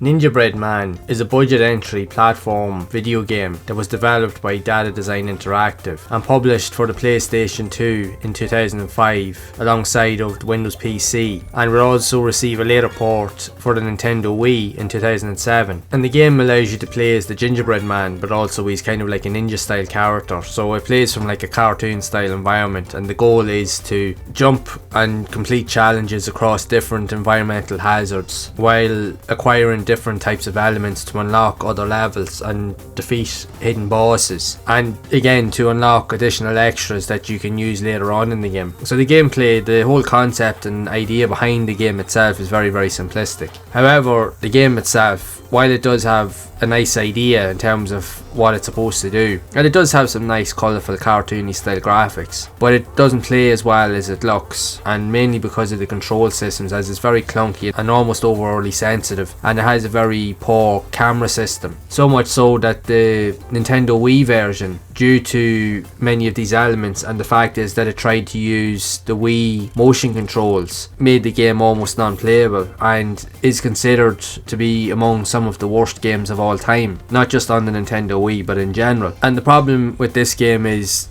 Ninjabread Man is a budget entry platform video game that was developed by Data Design Interactive and published for the PlayStation 2 in 2005 alongside of the Windows PC, and would also receive a later port for the Nintendo Wii in 2007. And the game allows you to play as the Gingerbread Man, but also he's kind of like a ninja style character, so it plays from like a cartoon style environment, and the goal is to jump and complete challenges across different environmental hazards while acquiring different types of elements to unlock other levels and defeat hidden bosses, and again to unlock additional extras that you can use later on in the game. So the gameplay, the whole concept and idea behind the game itself is very simplistic. However, the game itself, while it does have a nice idea in terms of what it's supposed to do, and it does have some nice colourful cartoony style graphics, but it doesn't play as well as it looks, and mainly because of the control systems, as it's very clunky and almost overly sensitive, and it has a very poor camera system, so much so that the Nintendo Wii version, due to many of these elements and the fact is that it tried to use the Wii motion controls, made the game almost non-playable and is considered to be among some of the worst games of all time, not just on the Nintendo Wii but in general. And the problem with this game is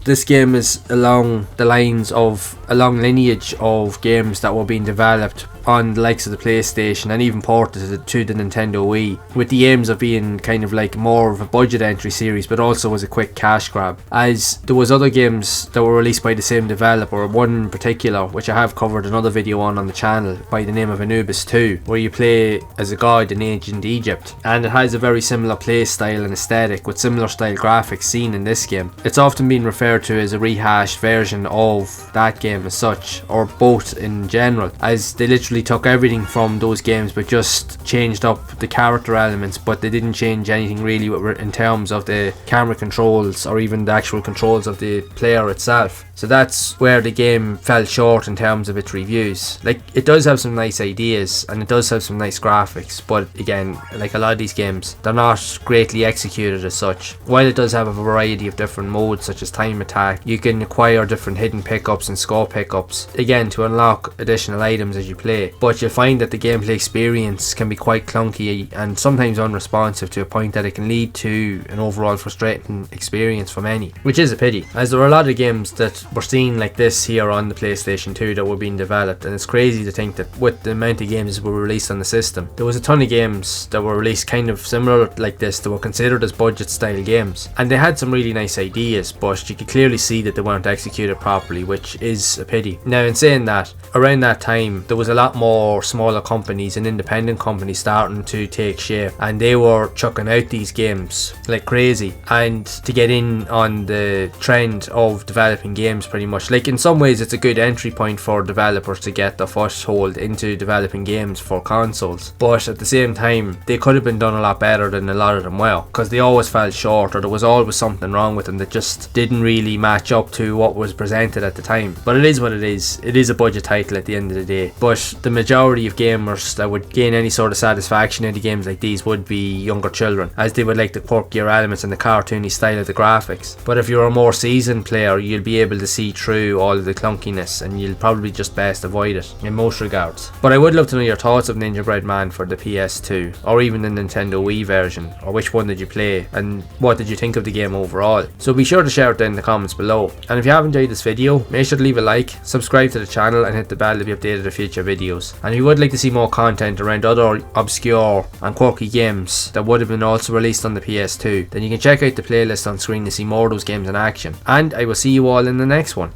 along the lines of a long lineage of games that were being developed on the likes of the PlayStation and even ported to the Nintendo Wii, with the aims of being kind of like more of a budget entry series but also as a quick cash grab, as there was other games that were released by the same developer, one in particular which I have covered another video on the channel by the name of Anubis 2, where you play as a god in ancient Egypt, and it has a very similar play style and aesthetic with similar style graphics seen in this game. It's often been referred to as a rehashed version of that game as such, or both in general, as they literally took everything from those games but just changed up the character elements, but they didn't change anything really in terms of the camera controls or even the actual controls of the player itself. So that's where the game fell short in terms of its reviews. Like, it does have some nice ideas and it does have some nice graphics, but again, like a lot of these games, they're not greatly executed as such. While it does have a variety of different modes such as time attack, you can acquire different hidden pickups and score pickups, again to unlock additional items as you play, but you'll find that the gameplay experience can be quite clunky and sometimes unresponsive to a point that it can lead to an overall frustrating experience for many, which is a pity, as there are a lot of games that were seen like this here on the PlayStation 2 that were being developed, and it's crazy to think that with the amount of games that were released on the system, there was a ton of games that were released kind of similar like this that were considered as budget style games, and they had some really nice ideas, but you could clearly see that they weren't executed properly, which is a pity. Now, in saying that, around that time there was a lot more smaller companies and independent companies starting to take shape, and they were chucking out these games like crazy, and to get in on the trend of developing games pretty much. Like, in some ways it's a good entry point for developers to get their foothold into developing games for consoles, but at the same time they could have been done a lot better than a lot of them were, because they always fell short, or there was always something wrong with them that just didn't really match up to what was presented at the time. But it is what it is. It is a budget title at the end of the day, but the majority of gamers that would gain any sort of satisfaction in the games like these would be younger children, as they would like the quirkier elements and the cartoony style of the graphics. But if you're a more seasoned player, you'll be able to see through all of the clunkiness, and you'll probably just best avoid it in most regards. But I would love to know your thoughts of Ninjabread Man for the PS2, or even the Nintendo Wii version, or which one did you play, and what did you think of the game overall? So be sure to share it down in the comments below, and if you have enjoyed this video, make sure to leave a like, subscribe to the channel and hit the bell to be updated of future videos. And if you would like to see more content around other obscure and quirky games that would have been also released on the PS2, then you can check out the playlist on screen to see more of those games in action. And I will see you all in the next one.